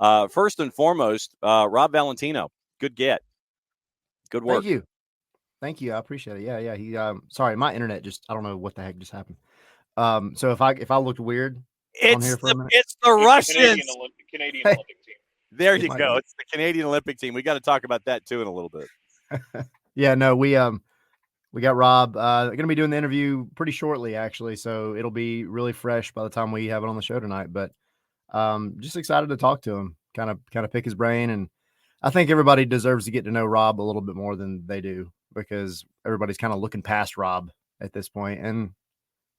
First and foremost, Rob Valentino, good get. Good work. Thank you. I appreciate it. Yeah. He sorry, my internet I don't know what the heck just happened. So if I looked weird on here for a minute. It's the Russians. Canadian Olympic team. There you go. It's the Canadian Olympic team. We got to talk about that too in a little bit. Yeah, no, we got Rob going to be doing the interview pretty shortly, actually. So it'll be really fresh by the time we have it on the show tonight. But just excited to talk to him, kind of pick his brain. And I think everybody deserves to get to know Rob a little bit more than they do, because everybody's kind of looking past Rob at this point, and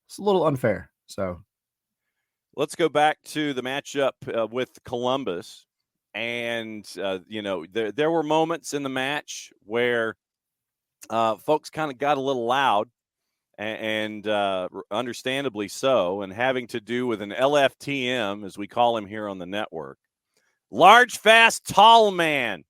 it's a little unfair. So let's go back to the matchup with Columbus. And, there were moments in the match where folks kind of got a little loud, and understandably so, and having to do with an LFTM, as we call him here on the network. Large, fast, tall man.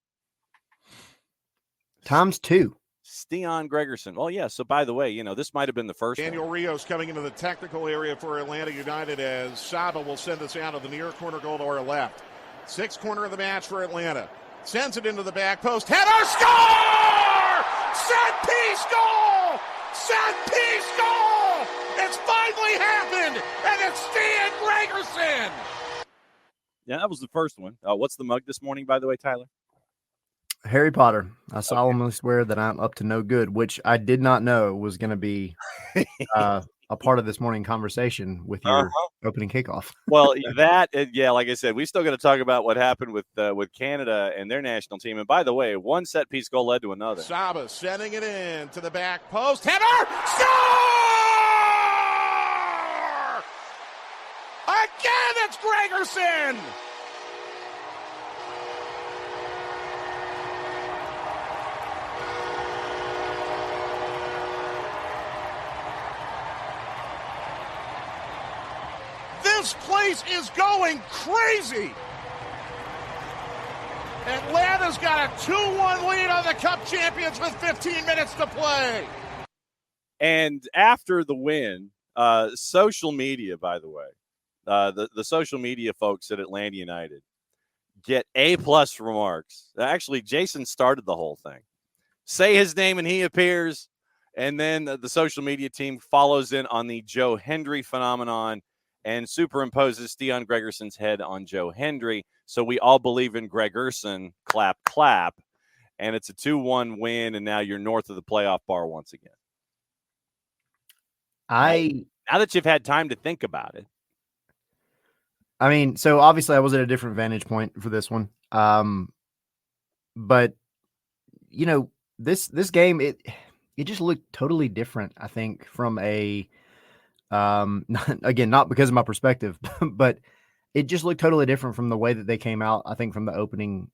Times 2. Stian Gregerson. Well, yeah, so by the way, this might have been the first Daniel one. Rios coming into the technical area for Atlanta United as Saba will send us out of the near corner goal to our left. Sixth corner of the match for Atlanta. Sends it into the back post. Header, score! Set piece goal! Set piece goal! It's finally happened, and it's Stian Gregerson! Yeah, that was the first one. What's the mug this morning, by the way, Tyler? Harry Potter. I solemnly swear that I'm up to no good, which I did not know was going to be a part of this morning conversation with your opening kickoff. Well, like I said, we still got to talk about what happened with Canada and their national team. And by the way, one set piece goal led to another. Saba sending it in to the back post. Header! Score! Again, it's Gregerson! This place is going crazy. Atlanta's got a 2-1 lead on the Cup champions with 15 minutes to play. And after the win, social media, by the way, the social media folks at Atlanta United get A+ remarks. Actually, Jason started the whole thing. Say his name and he appears. And then the social media team follows in on the Joe Hendry phenomenon and superimposes Stian Gregerson's head on Joe Hendry. So we all believe in Gregerson, clap, clap. And it's a 2-1 win, and now you're north of the playoff bar once again. Now that you've had time to think about it. I mean, so obviously I was at a different vantage point for this one. But, this game, it just looked totally different, I think, from a again, not because of my perspective, but it just looked totally different from the way that they came out. I think from the opening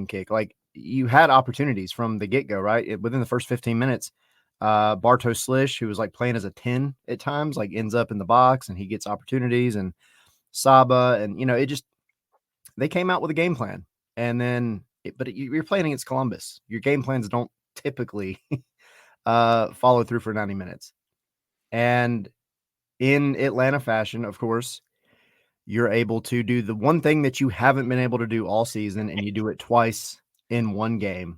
kick, like you had opportunities from the get go, right? Within the first 15 minutes, Bartosz Slish, who was like playing as a 10 at times, like ends up in the box and he gets opportunities, and Saba, and they came out with a game plan, and then, but you're playing against Columbus. Your game plans don't typically follow through for 90 minutes. And in Atlanta fashion, of course, you're able to do the one thing that you haven't been able to do all season, and you do it twice in one game.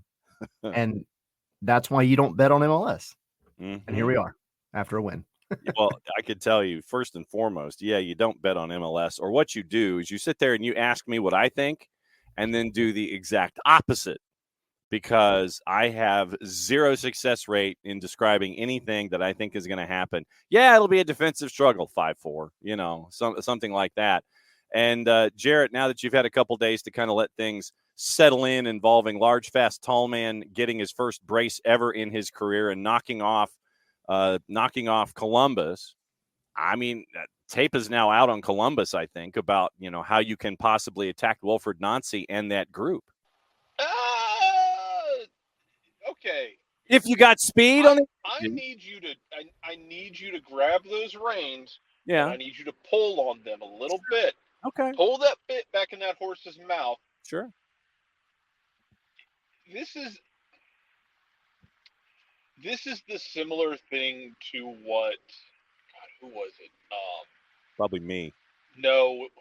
And that's why you don't bet on MLS. Mm-hmm. And here we are after a win. Well, I could tell you, first and foremost, you don't bet on MLS. Or what you do is you sit there and you ask me what I think and then do the exact opposite, because I have zero success rate in describing anything that I think is going to happen. Yeah, it'll be a defensive struggle, 5-4, something like that. And Jarrett, now that you've had a couple days to kind of let things settle in involving large, fast, tall man getting his first brace ever in his career and knocking off Columbus, I mean, tape is now out on Columbus, I think, about, how you can possibly attack Wilfred Nancy and that group. Okay. If you got speed on it, I need you to grab those reins. Yeah. And I need you to pull on them a little bit. Okay. Pull that bit back in that horse's mouth. Sure. This is the similar thing to what? God, who was it? Probably me. No, it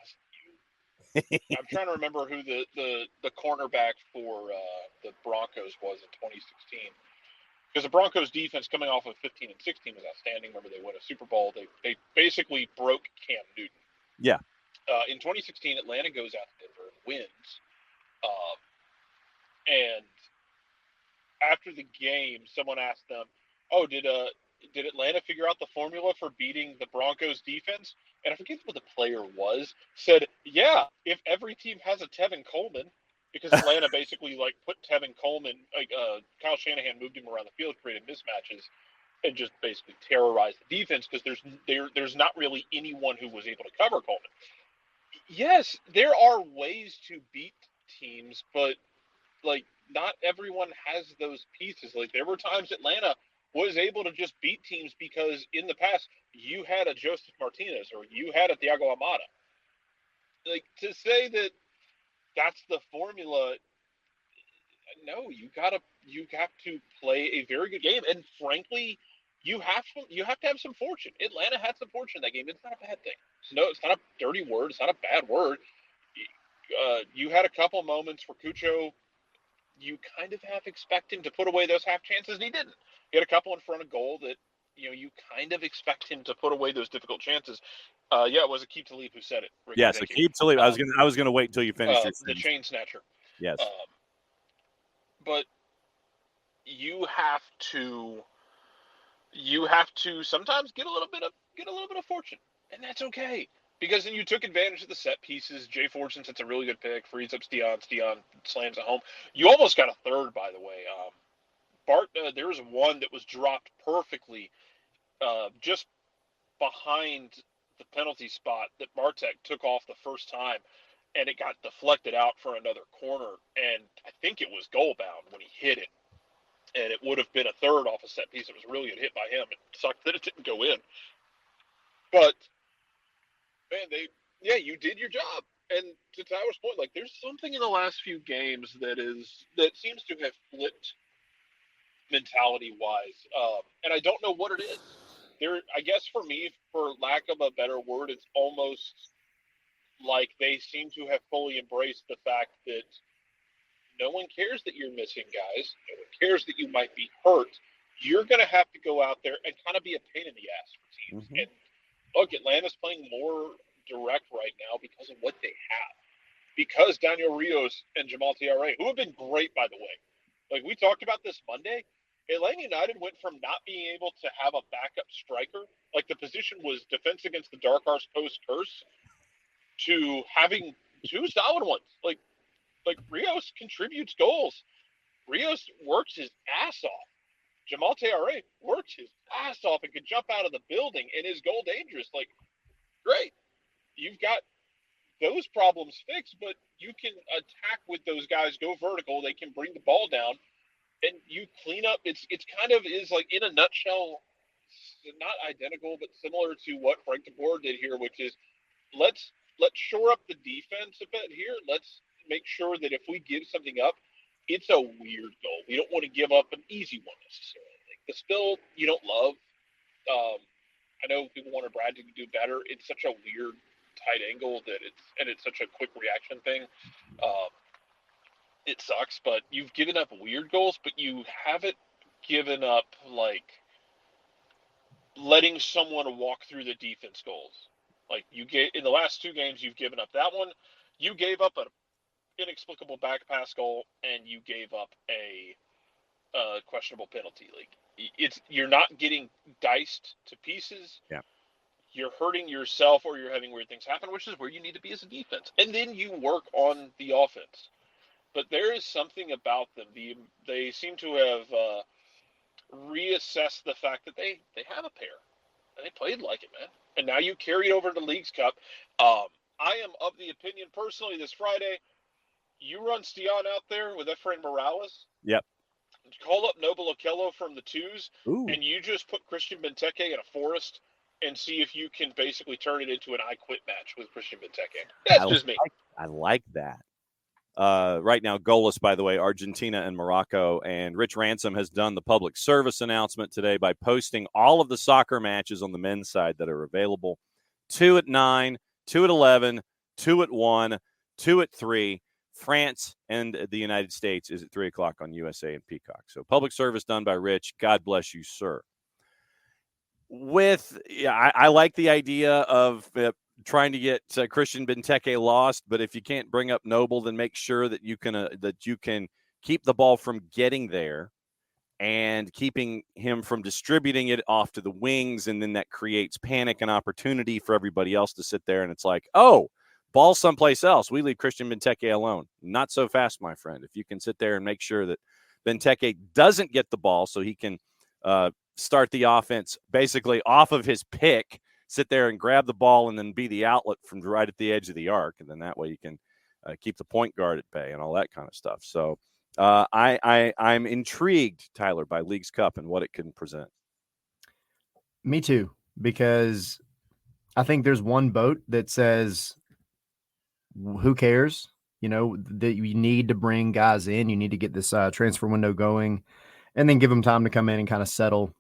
wasn't I'm trying to remember who the cornerback for the Broncos was in 2016. Because the Broncos defense coming off of 15 and 16 was outstanding. Remember, they won a Super Bowl. They basically broke Cam Newton. Yeah. In 2016, Atlanta goes out to Denver and wins. And after the game, someone asked them, "Oh, did Atlanta figure out the formula for beating the Broncos defense?" And I forget what the player was. Said, "Yeah, if every team has a Tevin Coleman." Because Atlanta basically put Tevin Coleman, Kyle Shanahan moved him around the field, created mismatches, and just basically terrorized the defense because there's not really anyone who was able to cover Coleman. Yes, there are ways to beat teams, but not everyone has those pieces. There were times Atlanta was able to just beat teams because in the past you had a Joseph Martinez or you had a Thiago Almada. To say that that's the formula. No, you have to play a very good game, and frankly, you have to have some fortune. Atlanta had some fortune in that game. It's not a bad thing. It's not a dirty word. It's not a bad word. You had a couple moments where Cucho, you kind of expect him to put away those half chances, and he didn't. He had a couple in front of goal that you kind of expect him to put away those difficult chances. It was Aqib Talib who said it. Ricky, yes, Aqib Talib. I was gonna wait until you finished your the chain snatcher. Yes. But you have to sometimes get a little bit of fortune, and that's okay. Because then you took advantage of the set pieces. Jay Fortune sets a really good pick, frees up Stian slams it home. You almost got a third, by the way. Bart, there was one that was dropped perfectly just behind the penalty spot that Bartek took off the first time, and it got deflected out for another corner, and I think it was goal bound when he hit it, and it would have been a third off a set piece. It was a really good hit by him. It sucked that it didn't go in, but man, you did your job. And to Tyler's point, there's something in the last few games that seems to have flipped mentality-wise, and I don't know what it is. I guess for me, for lack of a better word, it's almost like they seem to have fully embraced the fact that no one cares that you're missing guys. No one cares that you might be hurt. You're going to have to go out there and kind of be a pain in the ass for teams. Mm-hmm. And look, Atlanta's playing more direct right now because of what they have. Because Daniel Rios and Jamal Tiare, who have been great, by the way. We talked about this Monday. Atlanta United went from not being able to have a backup striker, the position was defense against the dark arts post curse, to having two solid ones. Rios contributes goals. Rios works his ass off. Jamal Tiare works his ass off and can jump out of the building and is goal dangerous. Great. You've got those problems fixed, but you can attack with those guys, go vertical. They can bring the ball down. And you clean up. It's kind of is in a nutshell, not identical, but similar to what Frank DeBoer did here, which is let's shore up the defense a bit here. Let's make sure that if we give something up, it's a weird goal. We don't want to give up an easy one necessarily. The spill you don't love. I know people wanted Brad to do better. It's such a weird tight angle that it's such a quick reaction thing. It sucks, but you've given up weird goals, but you haven't given up letting someone walk through the defense goals. You gave in the last two games, you've given up that one. You gave up an inexplicable back pass goal, and you gave up a questionable penalty. You're not getting diced to pieces. Yeah. You're hurting yourself, or you're having weird things happen, which is where you need to be as a defense. And then you work on the offense. But there is something about them. They seem to have reassessed the fact that they have a pair. And they played like it, man. And now you carry it over to Leagues Cup. I am of the opinion, personally, this Friday, you run Stian out there with Efrain Morales. Yep. Call up Noble Okello from the twos. Ooh. And you just put Christian Benteke in a Forest and see if you can basically turn it into an I Quit match with Christian Benteke. That's just me. I like that. Right now, goalless, by the way, Argentina and Morocco. And Rich Ransom has done the public service announcement today by posting all of the soccer matches on the men's side that are available. 2 at 9, 2 at 11, 2 at 1, 2 at 3. France and the United States is at 3 o'clock on USA and Peacock. So public service done by Rich. God bless you, sir. I like the idea of trying to get Christian Benteke lost, but if you can't bring up Noble, then make sure that you can keep the ball from getting there and keeping him from distributing it off to the wings, and then that creates panic and opportunity for everybody else to sit there, and it's like, oh, ball someplace else. We leave Christian Benteke alone. Not so fast, my friend. If you can sit there and make sure that Benteke doesn't get the ball so he can start the offense basically off of his pick, sit there and grab the ball and then be the outlet from right at the edge of the arc, and then that way you can keep the point guard at bay and all that kind of stuff. So I'm intrigued, Tyler, by Leagues Cup and what it can present. Me too, because I think there's one boat that says, who cares? You know, that you need to bring guys in. You need to get this transfer window going and then give them time to come in and kind of settle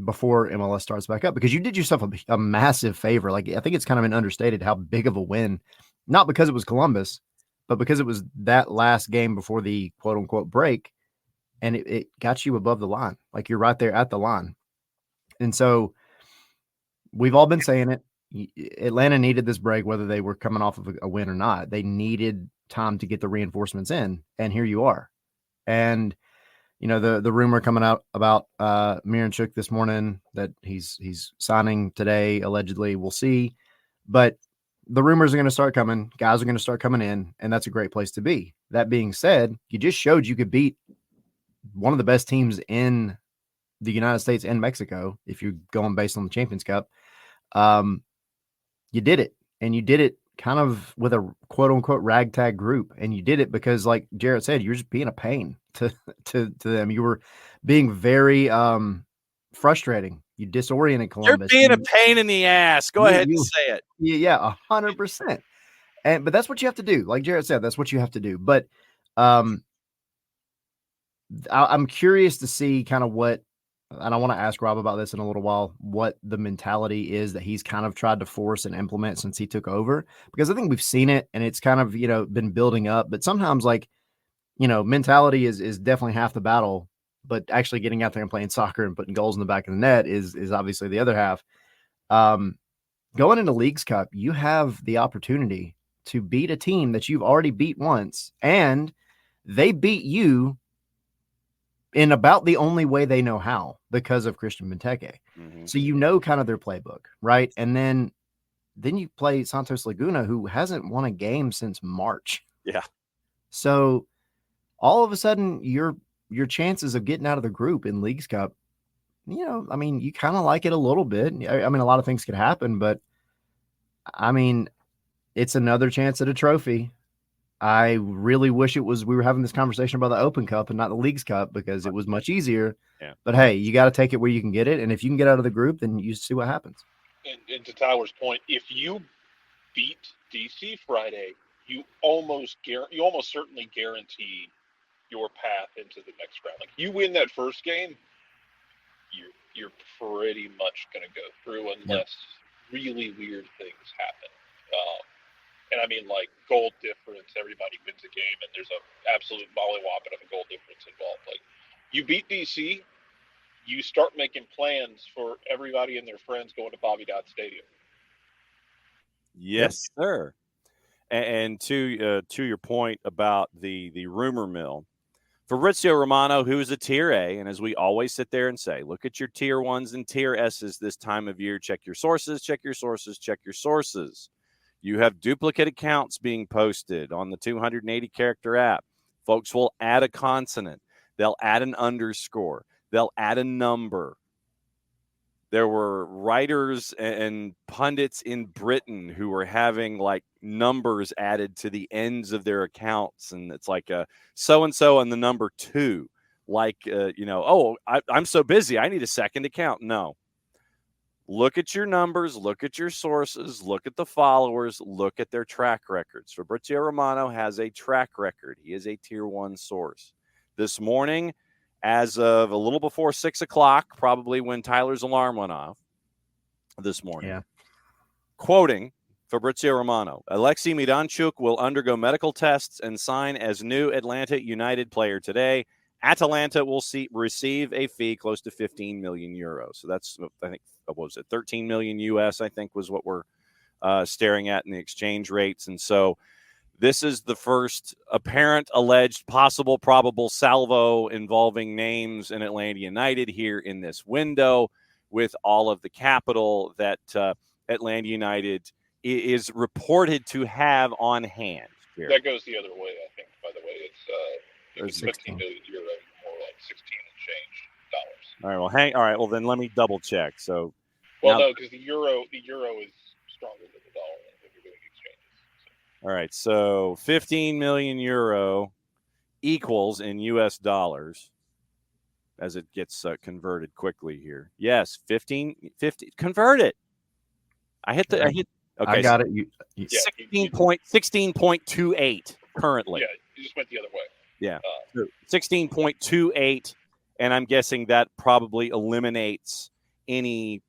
before MLS starts back up, because you did yourself a massive favor. Like, I think it's kind of been understated how big of a win, not because it was Columbus, but because it was that last game before the quote unquote break, and it got you above the line. Like, you're right there at the line. And so we've all been saying it. Atlanta needed this break, whether they were coming off of a win or not. They needed time to get the reinforcements in, and here you are. And you know, the rumor coming out about Miranchuk this morning that he's signing today, allegedly. We'll see, but the rumors are going to start coming. Guys are going to start coming in, and that's a great place to be. That being said, you just showed you could beat one of the best teams in the United States and Mexico if you're going based on the Champions Cup. You did it, and you did it kind of with a quote unquote ragtag group. And you did it because, like Jarrett said, you're just being a pain to them. You were being very frustrating. You disoriented Columbus. You're being a pain in the ass. Go ahead and say it. Yeah, 100%. But that's what you have to do. Like Jarrett said, that's what you have to do. But I'm curious to see kind of what, and I want to ask Rob about this in a little while, what the mentality is that he's kind of tried to force and implement since he took over, because I think we've seen it and it's kind of, you know, been building up, but sometimes, like, you know, mentality is definitely half the battle, but actually getting out there and playing soccer and putting goals in the back of the net is obviously the other half. Going into Leagues Cup, you have the opportunity to beat a team that you've already beat once, and they beat you in about the only way they know how, because of Christian Benteke. Mm-hmm. So you know kind of their playbook, right? And then you play Santos Laguna, who hasn't won a game since March. Yeah. So all of a sudden, your chances of getting out of the group in Leagues Cup, you know, I mean, you kind of like it a little bit. I mean, a lot of things could happen, but I mean, it's another chance at a trophy. I really wish we were having this conversation about the Open Cup and not the Leagues Cup, because it was much easier. Yeah. But hey, you got to take it where you can get it. And if you can get out of the group, then you see what happens. And to Tyler's point, if you beat DC Friday, you almost certainly guarantee your path into the next round. Like, you win that first game, you're pretty much going to go through, unless really weird things happen. And I mean, like, goal difference, everybody wins a game, and there's an absolute mollywhopping of a goal difference involved. Like, you beat DC, you start making plans for everybody and their friends going to Bobby Dodd Stadium. Yes, sir. And to your point about the rumor mill, Fabrizio Romano, who is a Tier A, and as we always sit there and say, look at your Tier 1s and Tier S's this time of year. Check your sources, check your sources, check your sources. You have duplicate accounts being posted on the 280-character app. Folks will add a consonant. They'll add an underscore. They'll add a number. There were writers and pundits in Britain who were having, like, numbers added to the ends of their accounts. And it's like so-and-so and the number 2. Like, I'm so busy, I need a second account. No. Look at your numbers, look at your sources, look at the followers, look at their track records. Fabrizio Romano has a track record. He is a Tier 1 source. This morning, as of a little before 6 o'clock, probably when Tyler's alarm went off this morning, quoting Fabrizio Romano. Alexei Miranchuk will undergo medical tests and sign as new Atlanta United player today. Atalanta will receive a fee close to 15 million euros. So that's, I think, what was it, 13 million US, I think, was what we're staring at in the exchange rates. And so this is the first apparent, alleged, possible, probable salvo involving names in Atlanta United here in this window, with all of the capital that Atlanta United is reported to have on hand. Here. That goes the other way, I think, by the way. It's 15 million euro, more like 16 and change dollars. All right, well, then let me double check. So, no, because the euro is stronger than the dollar when you're doing exchanges. All right, so 15 million euro equals in US dollars as it gets converted quickly here. Yes, 50, convert it. I hit. Okay, I got it. 16.28 currently. Yeah, you just went the other way. Yeah, 16.28, and I'm guessing that probably eliminates any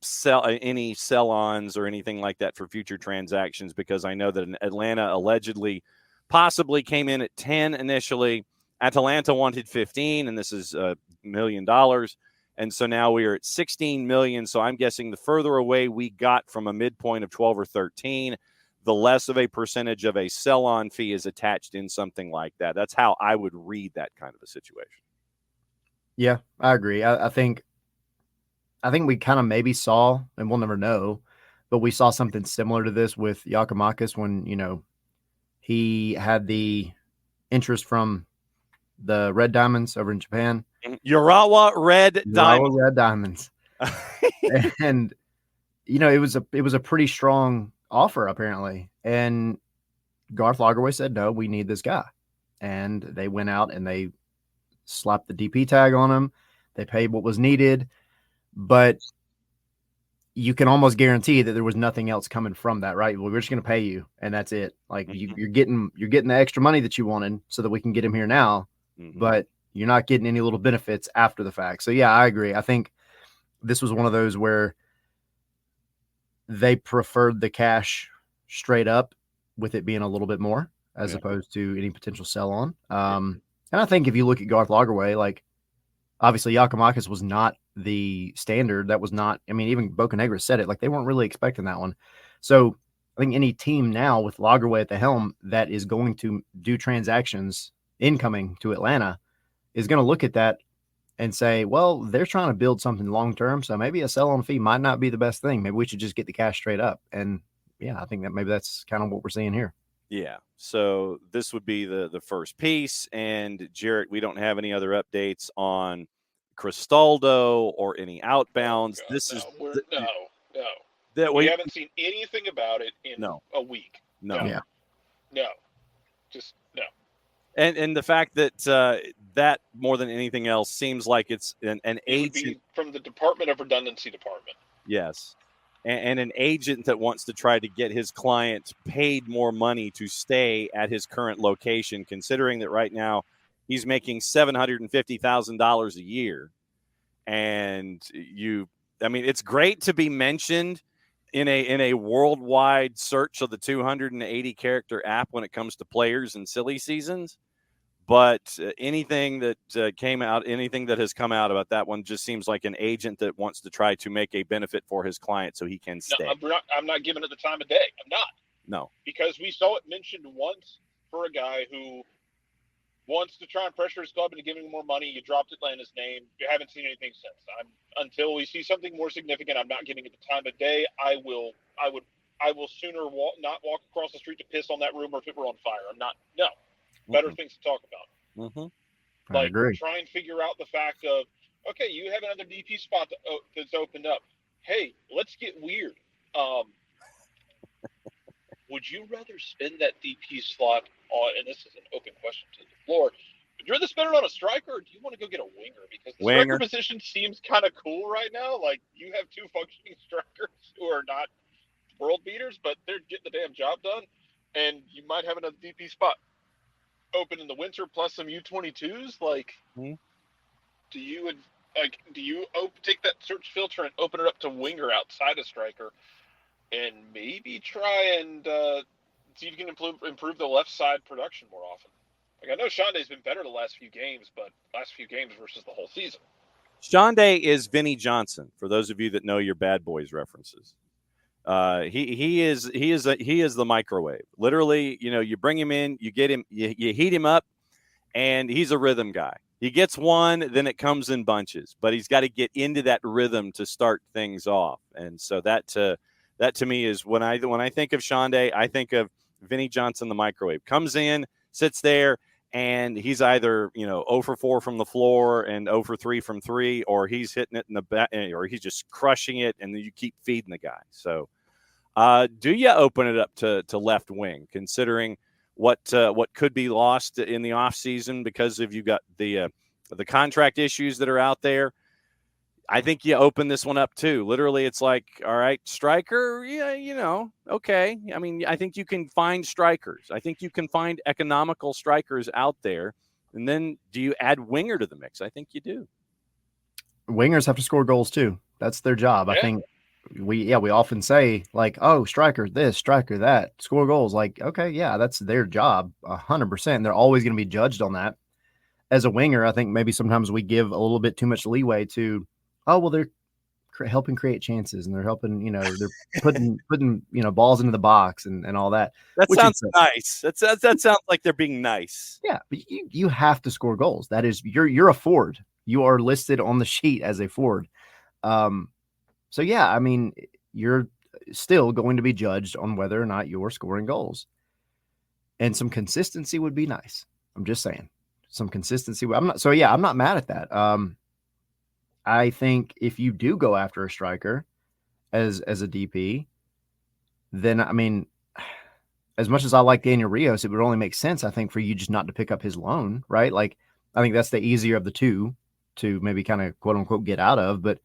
sell-ons or anything like that for future transactions, because I know that Atlanta allegedly possibly came in at 10 initially. Atalanta wanted 15, and this is $1 million. And so now we are at 16 million. So I'm guessing the further away we got from a midpoint of 12 or 13, the less of a percentage of a sell-on fee is attached in something like that. That's how I would read that kind of a situation. Yeah, I agree. I think we kind of maybe saw, and we'll never know, but we saw something similar to this with Giakoumakis when, he had the interest from the Red Diamonds over in Japan. Urawa Red Diamonds. And, it was a pretty strong offer, apparently. And Garth Lagerwey said, no, we need this guy. And they went out and they slapped the DP tag on him. They paid what was needed. But you can almost guarantee that there was nothing else coming from that, right? Well, we're just going to pay you, and that's it. Like you're getting the extra money that you wanted so that we can get him here now, but you're not getting any little benefits after the fact. So yeah, I agree. I think this was one of those where they preferred the cash straight up with it being a little bit more as opposed to any potential sell on. And I think if you look at Garth Lagerwey, like obviously Giakoumakis was not the standard. That was not, even Bocanegra said it, like they weren't really expecting that one. So I think any team now with Lagerwey at the helm that is going to do transactions incoming to Atlanta is going to look at that and say, well, they're trying to build something long-term. So maybe a sell-on fee might not be the best thing. Maybe we should just get the cash straight up. And yeah, I think that maybe that's kind of what we're seeing here. Yeah. So this would be the first piece. And Jarrett, we don't have any other updates on Cristaldo or any outbounds. We haven't seen anything about it in a week. No. Just no. And the fact that that more than anything else seems like it's an agent from the Department of Redundancy Department. Yes. And an agent that wants to try to get his client paid more money to stay at his current location, considering that right now he's making $750,000 a year. And it's great to be mentioned in a worldwide search of the 280 character app when it comes to players and silly seasons. But anything that has come out about that one just seems like an agent that wants to try to make a benefit for his client so he can stay. No, I'm not giving it the time of day. I'm not. No. Because we saw it mentioned once for a guy who wants to try and pressure his club into giving him more money. You dropped Atlanta's name. You haven't seen anything since. Until we see something more significant, I'm not giving it the time of day. I will sooner not walk across the street to piss on that rumor if it were on fire. I'm not. No. Better things to talk about. I agree. Try and figure out the fact of, okay, you have another DP spot that's opened up. Hey, let's get weird. Would you rather spend that DP slot on, and this is an open question to the floor, would you rather spend it on a striker, or do you want to go get a winger? Because the striker position seems kind of cool right now. Like, you have two functioning strikers who are not world beaters, but they're getting the damn job done, and you might have another DP spot open in the winter plus some U22s. Like, do you take that search filter and open it up to winger outside of striker? and maybe try and see if you can improve the left side production more often. Like, I know Shonda's been better the last few games, but last few games versus the whole season. Shonda is Vinny Johnson, for those of you that know your Bad Boys references. He is the microwave. Literally, you bring him in, you get him, you heat him up, and he's a rhythm guy. He gets one, then it comes in bunches, but he's got to get into that rhythm to start things off. And so that to me is when I think of Shonda, I think of Vinny Johnson, the microwave. Comes in, sits there, and he's either 0 for 4 from the floor and 0 for 3 from 3, or he's hitting it in the back, or he's just crushing it, and then you keep feeding the guy. So, do you open it up to left wing, considering what could be lost in the offseason because of you got the contract issues that are out there? I think you open this one up too. Literally, it's like, all right, striker, yeah, okay. I mean, I think you can find strikers. I think you can find economical strikers out there. And then do you add winger to the mix? I think you do. Wingers have to score goals too. That's their job. Yeah. I think we often say like, oh, striker this, striker that, score goals. Like, okay, yeah, that's their job 100%. They're always going to be judged on that. As a winger, I think maybe sometimes we give a little bit too much leeway to, oh, well, they're helping create chances and they're helping, they're putting balls into the box and all that. That sounds nice. That sounds like they're being nice. Yeah, but you have to score goals. That is, you're a forward. You are listed on the sheet as a forward. So yeah, I mean, you're still going to be judged on whether or not you're scoring goals. And some consistency would be nice. I'm just saying, some consistency. I'm not mad at that. I think if you do go after a striker as a DP, then I mean, as much as I like Daniel Rios, it would only make sense, I think, for you just not to pick up his loan, right? Like, I think that's the easier of the two to maybe kind of quote unquote get out of. But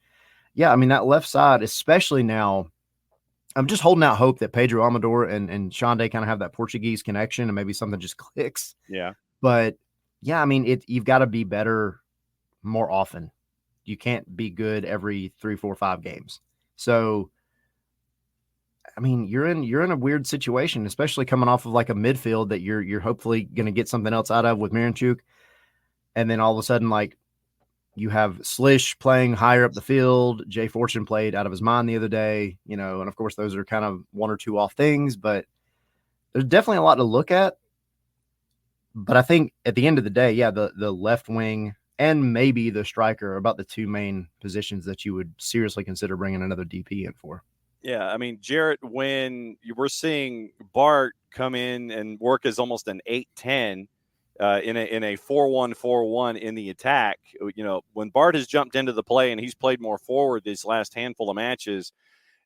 yeah, I mean, that left side, especially now, I'm just holding out hope that Pedro Amador and Shonda kind of have that Portuguese connection and maybe something just clicks. Yeah. But yeah, I mean, you've got to be better more often. You can't be good every 3, 4, 5 games. So, I mean, you're in a weird situation, especially coming off of like a midfield that you're hopefully going to get something else out of with Miranchuk. And then all of a sudden, like, you have Slish playing higher up the field. Jay Fortune played out of his mind the other day, and of course those are kind of 1 or 2 off things, but there's definitely a lot to look at. But I think at the end of the day, yeah, the left wing and maybe the striker are about the 2 main positions that you would seriously consider bringing another DP in for. Yeah, I mean, Jarrett, when you were seeing Bart come in and work as almost an 8-10 in a 4-1-4-1 in the attack, when Bart has jumped into the play and he's played more forward these last handful of matches,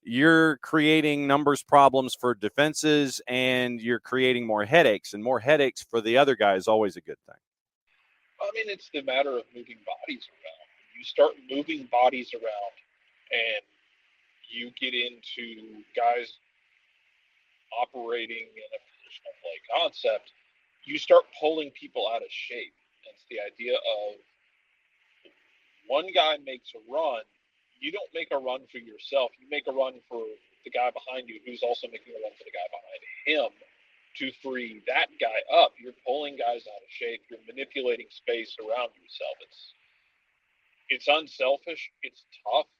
you're creating numbers problems for defenses and you're creating more headaches, and more headaches for the other guy is always a good thing. I mean, it's the matter of moving bodies around. You start moving bodies around and you get into guys operating in a positional play concept, you start pulling people out of shape. It's the idea of one guy makes a run, you don't make a run for yourself. You make a run for the guy behind you who's also making a run for the guy behind him to free that guy up. You're pulling guys out of shape. You're manipulating space around yourself. It's unselfish. It's tough.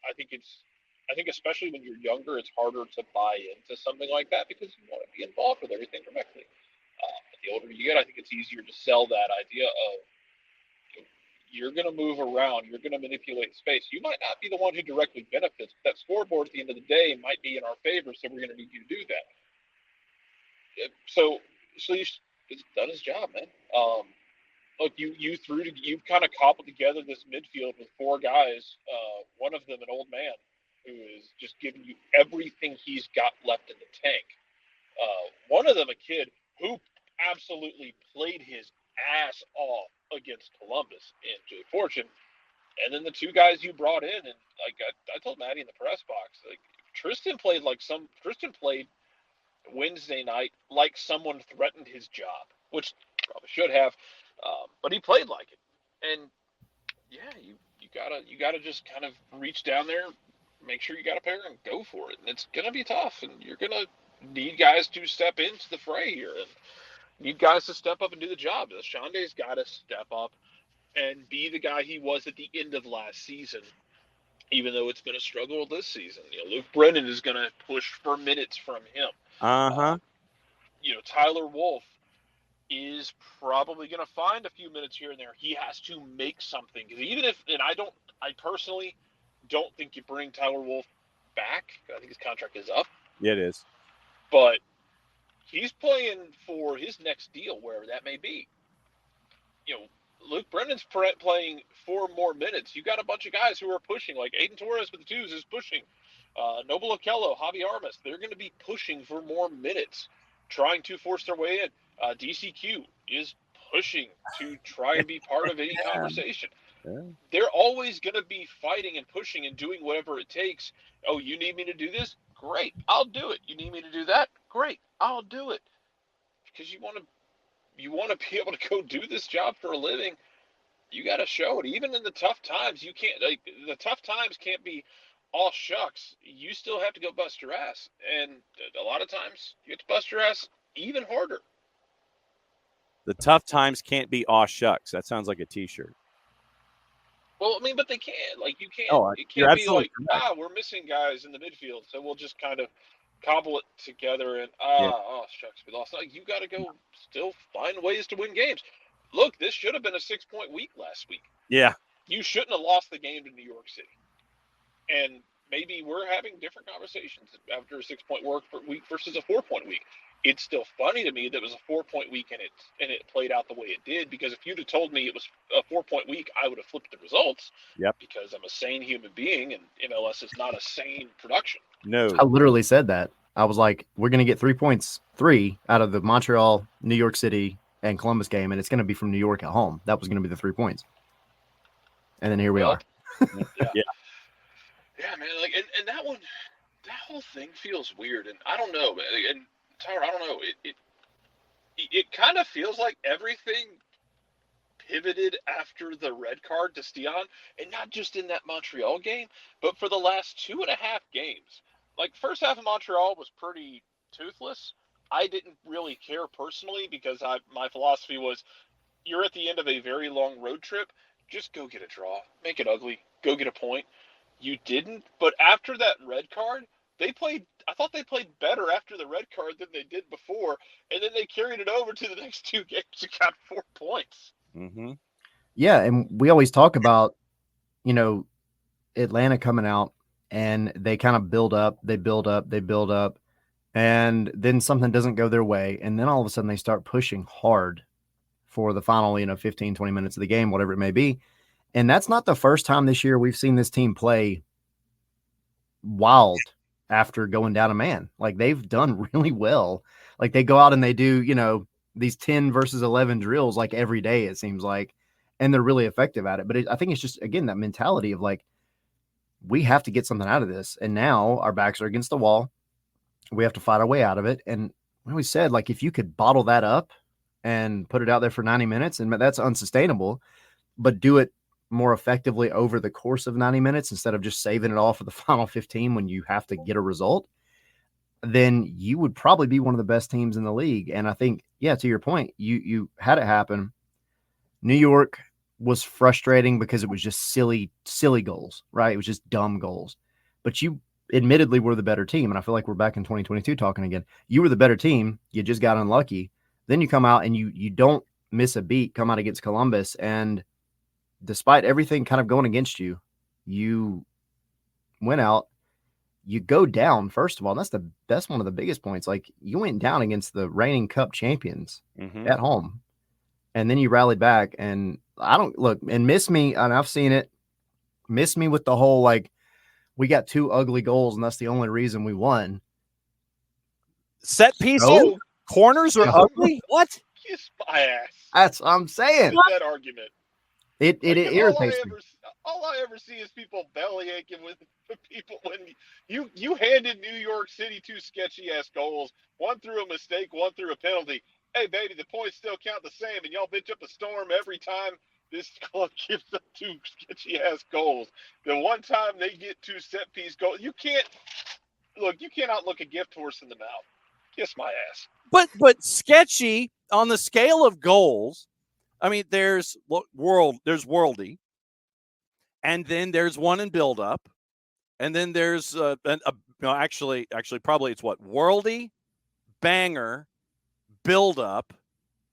I think especially when you're younger, it's harder to buy into something like that because you want to be involved with everything directly. But the older you get, I think it's easier to sell that idea of you're going to move around, you're going to manipulate space. You might not be the one who directly benefits, but that scoreboard at the end of the day might be in our favor, so we're going to need you to do that. So he's done his job, man. Look, you've kind of cobbled together this midfield with 4 guys, one of them an old man who is just giving you everything he's got left in the tank. One of them a kid who absolutely played his ass off against Columbus and Jay Fortune, and then the 2 guys you brought in, and like I told Maddie in the press box, like Tristan played Wednesday night like someone threatened his job, which probably should have, but he played like it. And yeah, you gotta just kind of reach down there, make sure you got a pair and go for it. And it's going to be tough, and you're going to need guys to step into the fray here and need guys to step up and do the job. Shonda's got to step up and be the guy he was at the end of last season, even though it's been a struggle this season. Luke Brennan is going to push for minutes from him. Tyler Wolf is probably going to find a few minutes here and there. He has to make something. Because I personally don't think you bring Tyler Wolf back. I think his contract is up. Yeah, it is. But he's playing for his next deal, wherever that may be. Luke Brennan's playing 4 more minutes. You got a bunch of guys who are pushing, like Aiden Torres with the 2s is pushing. Noble Okello, Javi Armas, they're going to be pushing for more minutes, trying to force their way in. DCQ is pushing to try and be part of any conversation. Yeah. They're always going to be fighting and pushing and doing whatever it takes. Oh, you need me to do this? Great, I'll do it. You need me to do that? Great, I'll do it. Because you want to be able to go do this job for a living. You got to show it. Even in the tough times, you can't. The tough times can't be all shucks. You still have to go bust your ass, and a lot of times you have to bust your ass even harder. The tough times can't be aw shucks. That sounds like a T-shirt. Well, but they can't. You can't. Oh, it can't be like, we're missing guys in the midfield, so we'll just kind of cobble it together and shucks, we lost. You got to go still find ways to win games. Look, this should have been a 6-point week last week. Yeah, you shouldn't have lost the game to New York City. And maybe we're having different conversations after a 6-point week versus a 4-point week. It's still funny to me that it was a 4-point week and it played out the way it did, because if you'd have told me it was a 4-point week, I would have flipped the results. Yep. Because I'm a sane human being and MLS is not a sane production. No. I literally said that. I was like, we're going to get 3 points, 3 out of the Montreal, New York City, and Columbus game, and it's going to be from New York at home. That was going to be the 3 points. And then here we are. Yeah. Yeah, man. And that whole thing feels weird. And I don't know, man. And Tyler, I don't know. It kind of feels like everything pivoted after the red card to Stian, and not just in that Montreal game, but for the last 2.5 games. First half of Montreal was pretty toothless. I didn't really care personally because my philosophy was, you're at the end of a very long road trip. Just go get a draw. Make it ugly. Go get a point. You didn't. But after that red card, I thought they played better after the red card than they did before. And then they carried it over to the next 2 games and got 4 points. Mm-hmm. Yeah, and we always talk about, Atlanta coming out and they kind of build up, and then something doesn't go their way. And then all of a sudden they start pushing hard for the final, 15, 20 minutes of the game, whatever it may be. And that's not the first time this year we've seen this team play wild after going down a man. They've done really well. They go out and they do, these 10 versus 11 drills every day, it seems like, and they're really effective at it. But I think it's just, again, that mentality of we have to get something out of this. And now our backs are against the wall. We have to fight our way out of it. And we always said, if you could bottle that up and put it out there for 90 minutes, and that's unsustainable, but do it more effectively over the course of 90 minutes instead of just saving it all for the final 15 when you have to get a result, then you would probably be one of the best teams in the league. And I think, to your point, you had it happen. New York was frustrating because it was just silly goals, right? It was just dumb goals. But you admittedly were the better team. And I feel like we're back in 2022 talking again. You were the better team. You just got unlucky. Then you come out and you don't miss a beat, come out against Columbus. And despite everything kind of going against you, you went out, you go down, first of all. And that's one of the biggest points. You went down against the reigning Cup champions at home. And then you rallied back, and miss me, and I've seen it, miss me with the whole, we got 2 ugly goals, and that's the only reason we won. Set pieces, corners are ugly? What? Kiss my ass. That's what I'm saying. That argument. It irritates me. All I ever see is people belly aching with people when you handed New York City 2 sketchy-ass goals, one through a mistake, one through a penalty. Hey, baby, the points still count the same, and y'all bitch up a storm every time this club gives up 2 sketchy-ass goals. The one time they get 2 set-piece goals, you cannot look a gift horse in the mouth. Kiss my ass. But sketchy on the scale of goals. I mean, there's worldy, and then there's one in build-up, and then there's actually probably it's what worldy, banger, build-up,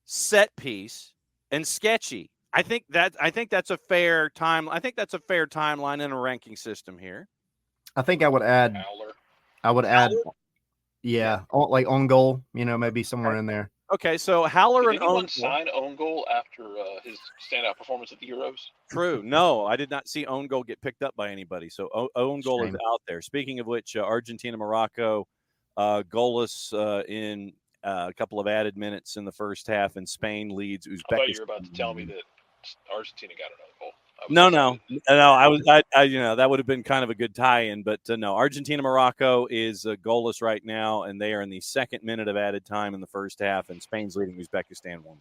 set piece, and sketchy. I think that's a fair time. I think that's a fair timeline in a ranking system here. I think I would add. Howler? Yeah, like on goal. Maybe somewhere in there. Okay, so Howler Did and anyone own sign own goal after his standout performance at the Euros? True. No, I did not see own goal get picked up by anybody. So own goal is out there. Speaking of which, Argentina, Morocco, goalless in a couple of added minutes in the first half, and Spain leads Uzbekistan. I thought you were about to tell me that Argentina got an own goal. No. That would have been kind of a good tie-in, but no. Argentina, Morocco is goalless right now, and they are in the second minute of added time in the first half, and Spain's leading Uzbekistan 1-0.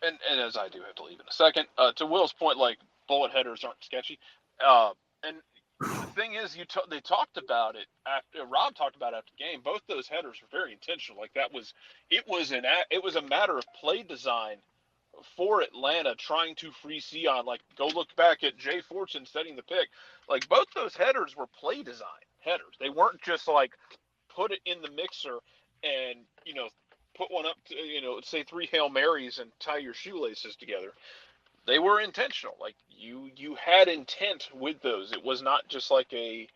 And as I do have to leave in a second, to Will's point, like bullet headers aren't sketchy. And the thing is, they talked about it after Rob talked about it after the game. Both those headers were very intentional. Like it was a matter of play design for Atlanta trying to free Sion. Like, go look back at Jay Fortune setting the pick. Like, both those headers were play design headers. They weren't just like put it in the mixer and put one up to say 3 Hail Marys and tie your shoelaces together. They were intentional. Like, you had intent with those. It was not just like a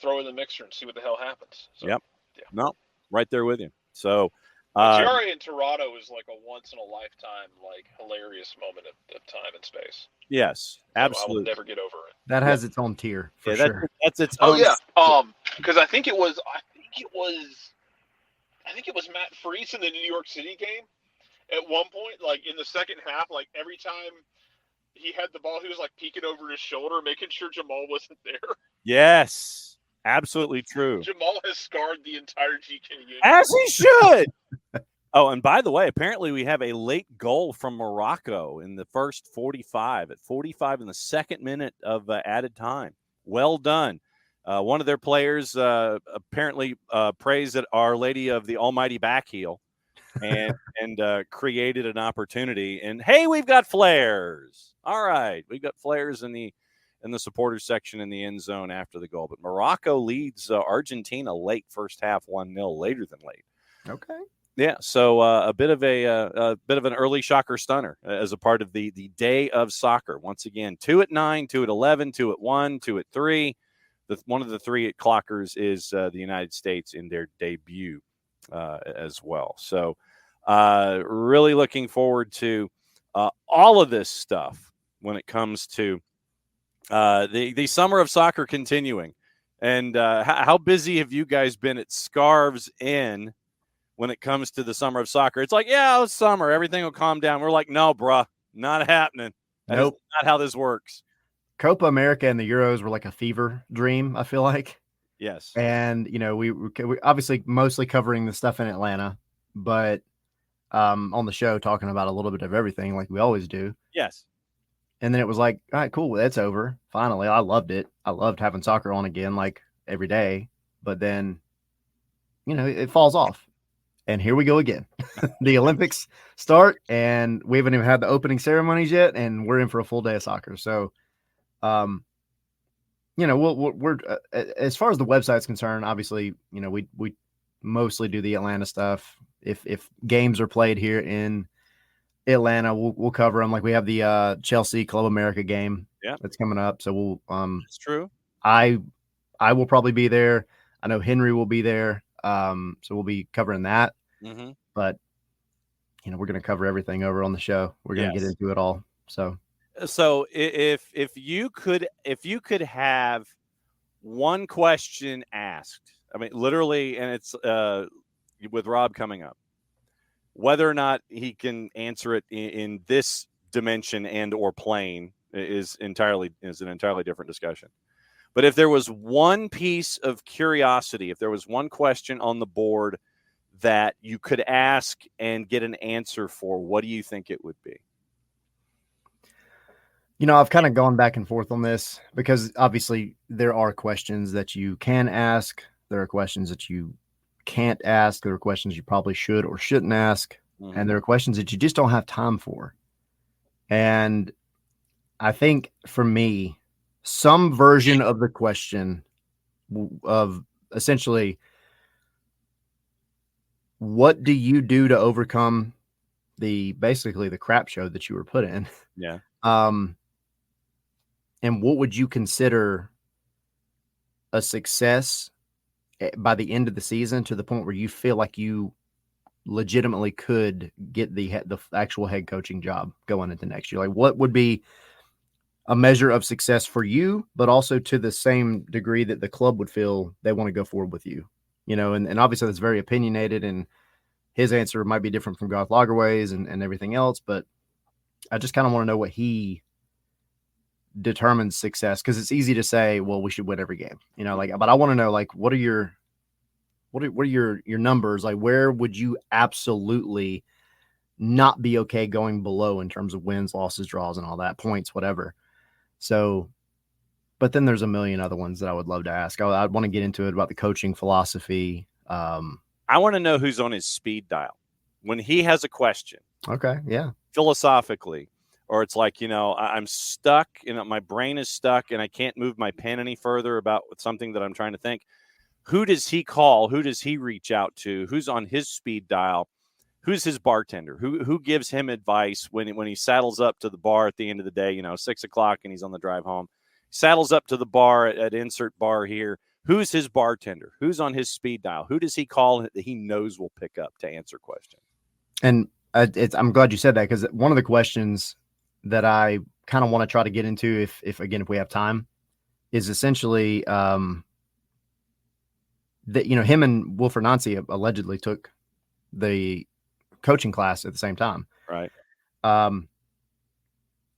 throw in the mixer and see what the hell happens. So, yep. Yeah. No, right there with you. So Jarrett and Toronto is like a once in a lifetime, like hilarious moment of time and space. Yes, absolutely. I will never get over it. That has its own tier for sure. That's its own. Oh yeah. Because I think it was Matt Freese in the New York City game. At one point, like in the second half, like every time he had the ball, he was like peeking over his shoulder, making sure Jamal wasn't there. Yes, absolutely true. Jamal has scarred the entire GK unit. As he should. Oh, and by the way, apparently we have a late goal from Morocco in the first 45. At 45 in the second minute of added time. Well done. One of their players apparently praised at Our Lady of the Almighty Backheel and created an opportunity. And hey, we've got flares. All right, we've got flares in the supporters section in the end zone after the goal. But Morocco leads Argentina late first half 1-0, later than late. Okay. Yeah, so a bit of an early shocker stunner as a part of the day of soccer. Once again, 2 at 9, 2 at 11, 2 at 1, 2 at 3. One of the 3 clockers is the United States in their debut as well. So really looking forward to all of this stuff when it comes to the summer of soccer continuing. And how busy have you guys been at Scarves Inn when it comes to the summer of soccer? It's like, yeah, it's summer. Everything will calm down. We're like, no, bruh, not happening. Nope. That's not how this works. Copa America and the Euros were like a fever dream, I feel like. Yes. And, we obviously mostly covering the stuff in Atlanta, but on the show talking about a little bit of everything like we always do. Yes. And then it was like, all right, cool. That's over. Finally, I loved it. I loved having soccer on again, like every day. But then, it falls off. And here we go again. The Olympics start, and we haven't even had the opening ceremonies yet, and we're in for a full day of soccer. So, we're as far as the website's concerned, obviously, we mostly do the Atlanta stuff. If games are played here in Atlanta, we'll cover them. Like we have the Chelsea Club America game that's coming up. So we'll That's true. I will probably be there. I know Henry will be there. So we'll be covering that. Mm-hmm. But we're going to cover everything over on the show. We're going to get into it all. So if you could have one question asked, I mean, literally, and it's with Rob coming up, whether or not he can answer it in this dimension and or plane is an entirely different discussion. But if there was one piece of curiosity, if there was one question on the board that you could ask and get an answer for, what do you think it would be? I've kind of gone back and forth on this because obviously there are questions that you can ask. There are questions that you can't ask. There are questions you probably should or shouldn't ask. Mhm. And there are questions that you just don't have time for. And I think for me, some version of the question of essentially, what do you do to overcome basically the crap show that you were put in? Yeah. And what would you consider a success by the end of the season to the point where you feel like you legitimately could get the actual head coaching job going into next year? Like, what would be a measure of success for you, but also to the same degree that the club would feel they want to go forward with you? And obviously that's very opinionated, and his answer might be different from Garth Lagerway's and everything else, but I just kind of want to know what he determines success, because it's easy to say, well, we should win every game, but I want to know, like, what are your numbers? Like, where would you absolutely not be okay going below in terms of wins, losses, draws, and all that, points, whatever. So, but then there's a million other ones that I would love to ask. I'd want to get into it about the coaching philosophy. I want to know who's on his speed dial when he has a question. Okay. Yeah. Philosophically, or it's like, I'm stuck, my brain is stuck and I can't move my pen any further about something that I'm trying to think. Who does he call? Who does he reach out to? Who's on his speed dial? Who's his bartender? Who gives him advice when he saddles up to the bar at the end of the day, 6:00 and he's on the drive home, saddles up to the bar at insert bar here. Who's his bartender? Who's on his speed dial? Who does he call that he knows will pick up to answer questions? And I'm glad you said that, because one of the questions that I kind of want to try to get into, if we have time, is essentially that him and Wilfred Nancy allegedly took the coaching class at the same time, right? And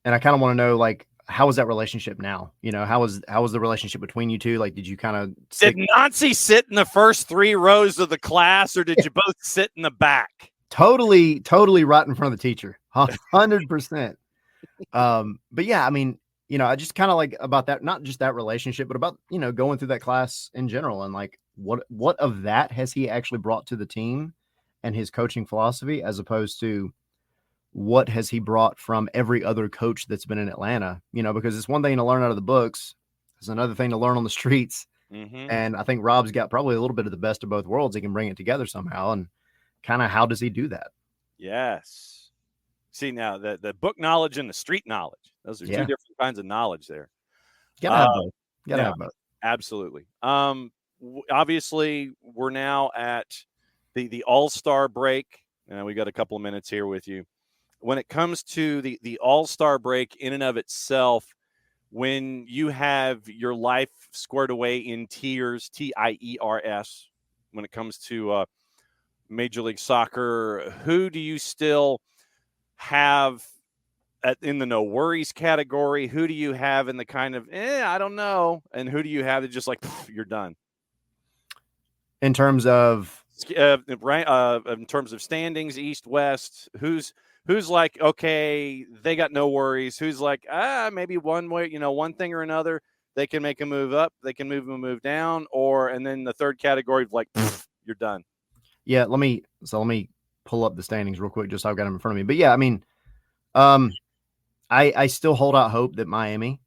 I kind of want to know, like, how is that relationship now? How is the relationship between you two? Like, did you kind of did Nancy sit in the first 3 rows of the class, or did you both sit in the back? Totally right in front of the teacher, 100%. But yeah, I mean, I just kind of like about that, not just that relationship, but about, going through that class in general, and like, what of that has he actually brought to the team and his coaching philosophy, as opposed to what has he brought from every other coach that's been in Atlanta? Because it's one thing to learn out of the books. It's another thing to learn on the streets. Mm-hmm. And I think Rob's got probably a little bit of the best of both worlds. He can bring it together somehow. And kind of, how does he do that? Yes. See, now the book knowledge and the street knowledge, those are 2 different kinds of knowledge there. Gotta have both. Have both. Absolutely. Obviously, we're now at the All-Star break. We got a couple of minutes here with you. When it comes to the All-Star break in and of itself, when you have your life squared away in tiers, TIERS, when it comes to Major League Soccer, who do you still have in the no worries category? Who do you have in the kind of, I don't know? And who do you have that just like, you're done? In terms of in terms of standings, East, West, who's like, okay, they got no worries. Who's like, maybe one way, one thing or another, they can make a move up, they can move down, and then the third category of like, you're done. Yeah, let me pull up the standings real quick, just so I've got them in front of me. But yeah, I mean, I still hold out hope that Miami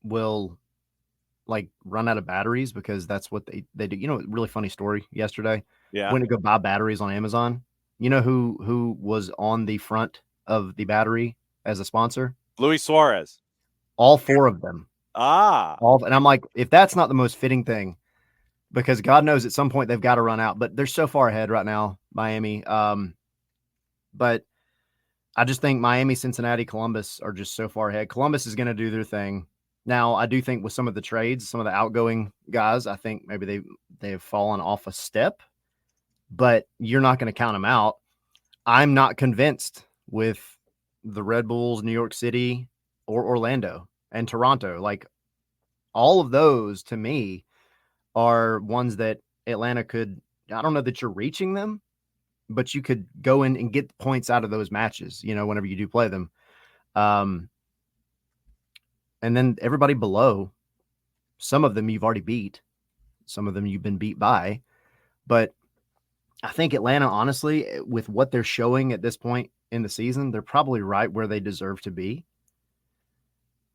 will like run out of batteries, because that's what they do. Really funny story yesterday. Yeah. Went to go buy batteries on Amazon. Who was on the front of the battery as a sponsor? Luis Suarez. All 4 of them. And I'm like, if that's not the most fitting thing, because God knows at some point they've got to run out, but they're so far ahead right now, Miami. But I just think Miami, Cincinnati, Columbus are just so far ahead. Columbus is going to do their thing. Now, I do think with some of the trades, some of the outgoing guys, I think maybe they have fallen off a step, but you're not going to count them out. I'm not convinced with the Red Bulls, New York City, or Orlando and Toronto. Like, all of those to me are ones that Atlanta could, I don't know that you're reaching them, but you could go in and get points out of those matches, whenever you do play them. And then everybody below, some of them you've already beat, some of them you've been beat by. But I think Atlanta, honestly, with what they're showing at this point in the season, they're probably right where they deserve to be,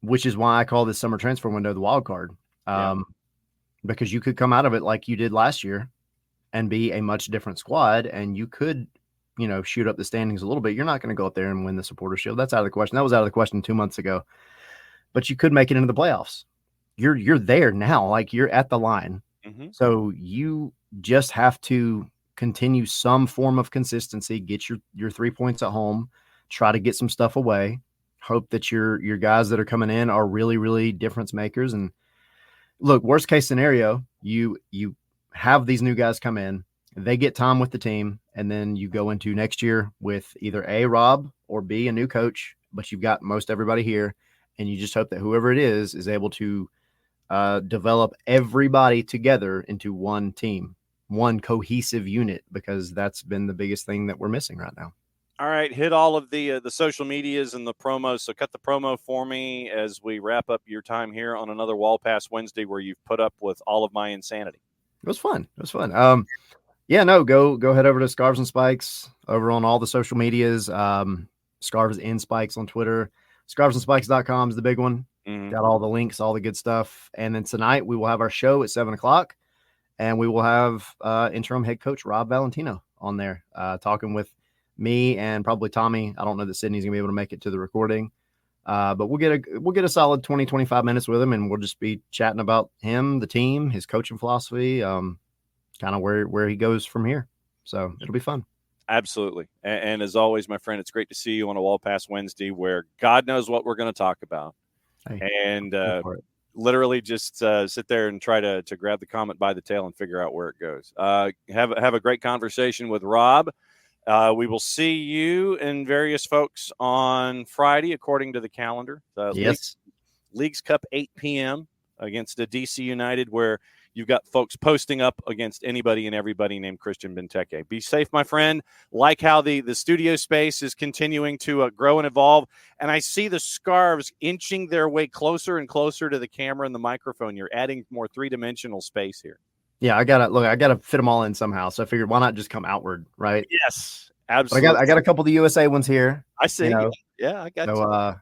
which is why I call this summer transfer window the wild card. Because you could come out of it like you did last year and be a much different squad, and you could, shoot up the standings a little bit. You're not going to go up there and win the Supporters Shield. That's out of the question. That was out of the question 2 months ago. But you could make it into the playoffs. You're there now, like you're at the line. Mm-hmm. So you just have to continue some form of consistency, get your 3 points at home, try to get some stuff away, hope that your guys that are coming in are really, really difference makers. And look, worst case scenario, you have these new guys come in, they get time with the team, and then you go into next year with either A, Rob, or B, a new coach, but you've got most everybody here, and you just hope that whoever it is able to develop everybody together into one team, one cohesive unit, because that's been the biggest thing that we're missing right now. All right, hit all of the social medias and the promos. So cut the promo for me as we wrap up your time here on another Wall Pass Wednesday, where you've put up with all of my insanity. It was fun. Go head over to Scarves and Spikes over on all the social medias. Scarves and Spikes on Twitter. Scarvesandspikes.com is the big one. Mm-hmm. Got all the links, all the good stuff. And then tonight we will have our show at 7:00, and we will have interim head coach Rob Valentino on there talking with me and probably Tommy. I don't know that Sydney's gonna be able to make it to the recording, but we'll get a solid 20-25 minutes with him, and we'll just be chatting about him, the team, his coaching philosophy, kind of where he goes from here. So it'll be fun. Absolutely. And as always, my friend, it's great to see you on a Wall Pass Wednesday, where God knows what we're going to talk about. Hey, and literally just sit there and try to grab the comet by the tail and figure out where it goes. Have a great conversation with Rob. We will see you and various folks on Friday, according to the calendar. Yes. Leagues Cup, 8 p.m. against the DC United, where you've got folks posting up against anybody and everybody named Christian Benteke. Be safe, my friend. Like how the studio space is continuing to grow and evolve. And I see the scarves inching their way closer and closer to the camera and the microphone. You're adding more three-dimensional space here. Yeah, I gotta fit them all in somehow. So I figured, why not just come outward, right? Yes, absolutely. But I got a couple of the USA ones here. I see. Yeah, I got you.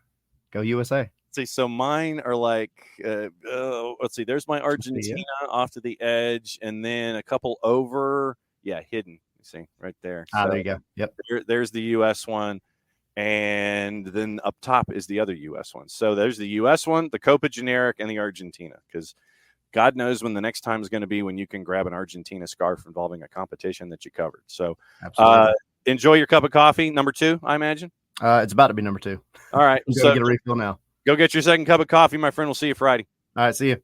Go USA. See, so mine are like, let's see, there's my Argentina off to the edge, and then a couple over, hidden. You see, right there. There you go. Yep. There's the U.S. one, and then up top is the other U.S. one. So there's the U.S. one, the Copa Generic, and the Argentina, because God knows when the next time is going to be when you can grab an Argentina scarf involving a competition that you covered. So enjoy your cup of coffee. Number 2, I imagine. It's about to be number 2. All right. So get a refill now. Go get your second cup of coffee, my friend. We'll see you Friday. All right. See you.